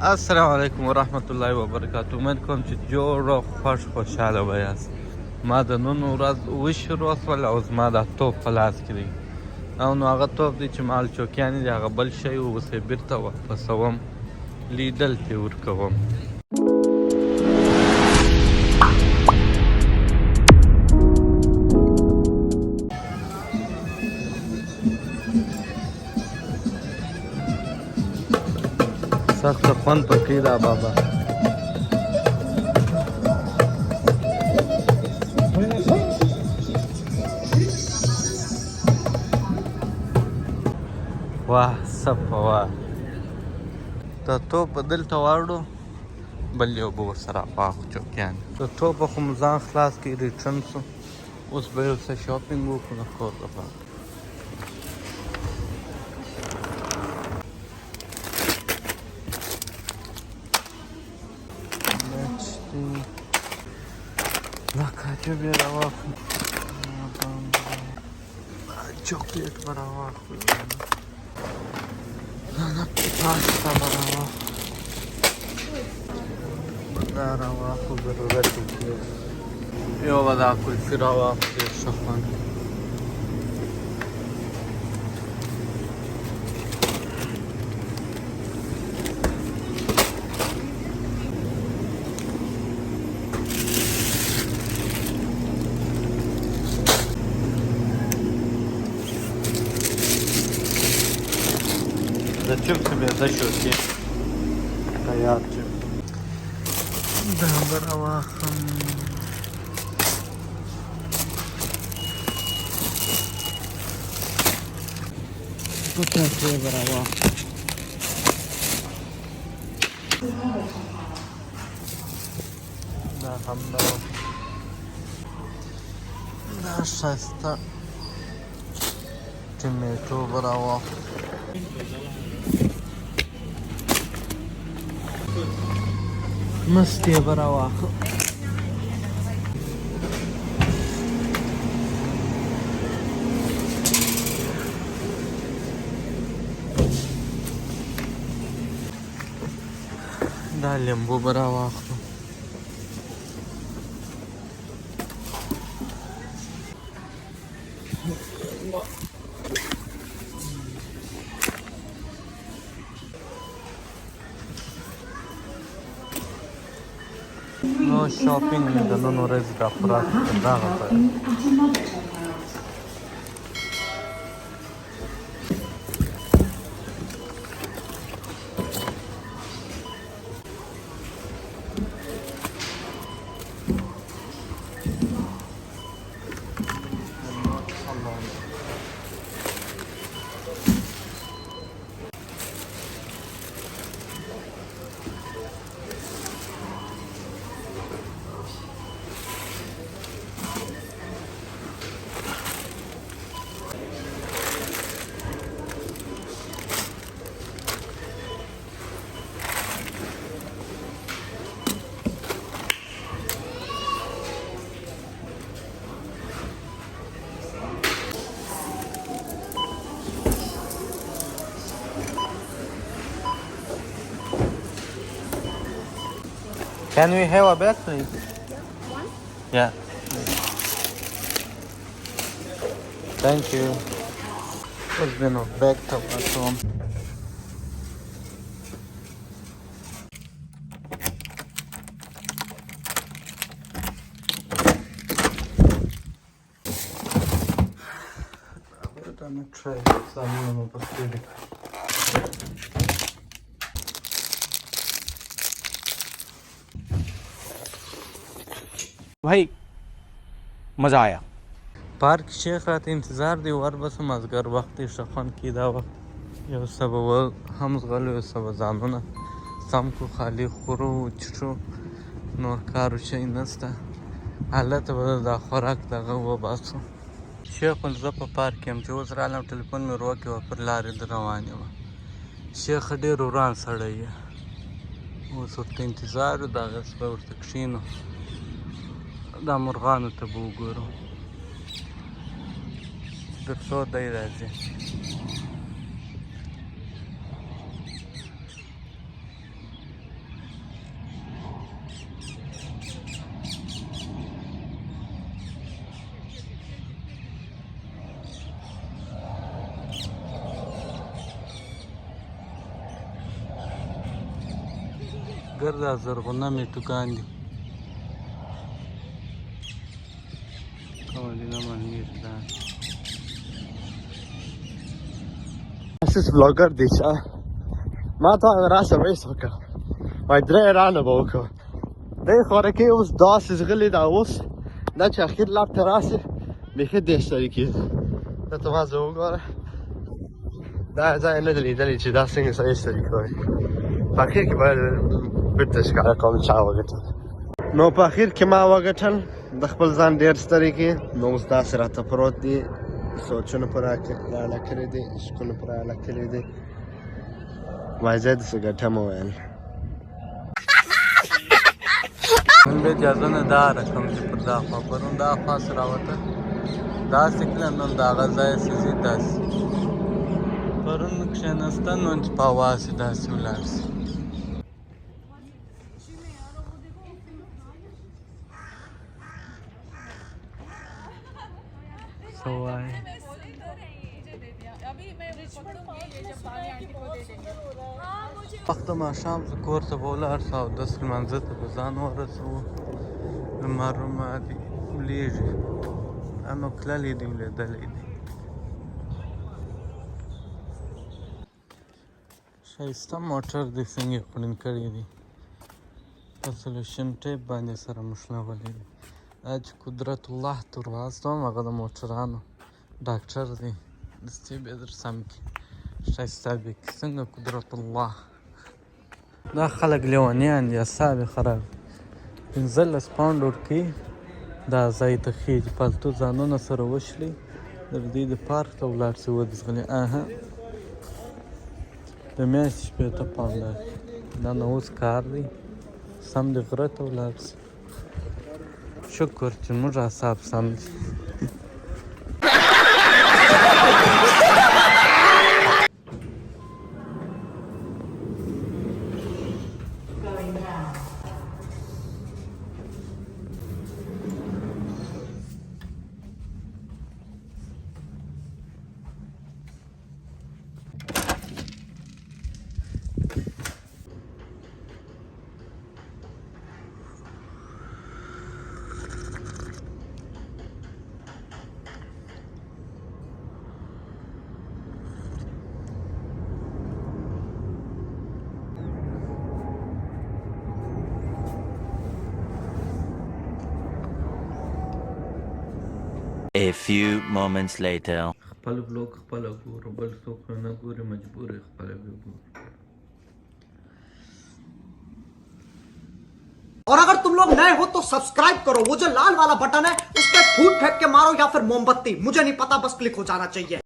السلام علیکم ورحمت الله وبرکاته. امید کوم چې جوړ او خوشحاله به یاست. ما د نن ورځ وشروع شول او زما دا توپ په لاس کې دی او نو هغه توپ دی چې مال چوکیانې دی هغه بل شی اوس یې بېرته واپسوم، لیدل ترې ورکوم. سخت خوند پکې دا بابا. واه صفه واه د توپ دلته واړو بل یو به ورسره واخو چوکیان. د توپ خو مو ځان خلاص کړي ریټرن سو. اوس به یو څه شاپینګ وکړو د کور لپاره. دا کاچو بیا راواخلو، چاکلیټ به راواخلو، پاستا به راواخلو، دا راواخلو ضرورت یې یو به دا کلفي راواخلو ډېر ښه خوند. د چپس بیا د شوکې تیار چپس دا به راواخلم. پتاسې به راواخلم. دا همدا دا ښایسته ټمیټو به راواخلم. مستې به راواخلم. دا لیمبو به راواخلو. نو شاپینګ مې د نن ورځې د خوراک په دغه ځای Can we have a bag, please? Yeah, one. Yeah. Thank you. What's been a bag to us home? I'm gonna try some of the भाई मज़ा आया. پارک شیخ راته انتظار دی ور بس مازګر وخت یې ښه خوند کي دا وخت یو څه به هم زغلو یو څه به ځانونه سم کړو خالي خورو چټو نور کارو شی نسته هلته به دا خوراک دغه وباسو. شیخ زه په پارک یم چې اوس رالم ټلیفون مې وروکې وه پر لارې د روان یم. شیخ ډېر وران سړی یې اوس ورته انتظار و د هغسې به ورته کښېنو دا مرغانو ته به وګورو تر څو دی راځي. مازدیګر دا زرغونه مې ټوکان دي قوانینه منیر دا اساس بلاګر دی چې ما ته راشه وایس وکړه وای درې رانه به وکړو دی خوارکې اوس داسې ځغلې ده اوس دا چې اخیر لار ته راسې بیخي دېشتري کېږي دا ته ما زه وګوره دا ځای نه دی لیدلی چې دا څنګه سړی ستړي کوي په اخر کې باید بېرته ښکاره کوم چا وګټل نو په اخر کې ما وګټل د خپل ځان ډېر ستړی کې نو اوس داسې راته پروت دي سوچونه پر رااله کړي دي عشقونه پر رااله کړي دي وای زه داسې ګټم وویل نن به اجازه نه دا رقم چې پر دا خوا پرون دا خوا سه راوته داسې کله نن د هغه ځای څه ځي داسې پرون کښېناسته نن چې په هوا سې داسې ولاړ سي څه وایې وخته ماښام زه کور ته به ولاړ سه اودس لمانځه ته به ځان ورسوو لمر رمادي ولیږي دا نو کللی دي ولیدلی دي ښایسته موټر دي څنګه یې خوړین کړي دي په سلوشن ټیپ باندې سره موښلولی دي دا چې قدرت الله ته ور واستوم هغه د موټرانو ډاکټر دی دستي به یې در سم کړي ښایسته بیکي څنګه قدرت الله دا خلک لیونیان دي اعصاب یې خراب 15 پاونډ ورکوي دا ځای ته خیږي پالتو ځانونه سره وشلي در دوی د پارک ته ولاړ سي وځغلي د میاشتې شپېته پاونډه دا نو اوس کار دی سم د غره ته ولاړ سي شکر چې موږ اعصاب سم دي A few moments later. خپل بلوک خپل ګورو بل څوک نه ګوري مجبور یې خپل ګورو और अगर तुम लोग नए हो तो सब्सक्राइब करो वो जो लाल वाला बटन है उस पर फूट फेंक के मारो या फिर मोमबत्ती मुझे नहीं पता बस क्लिक हो जाना चाहिए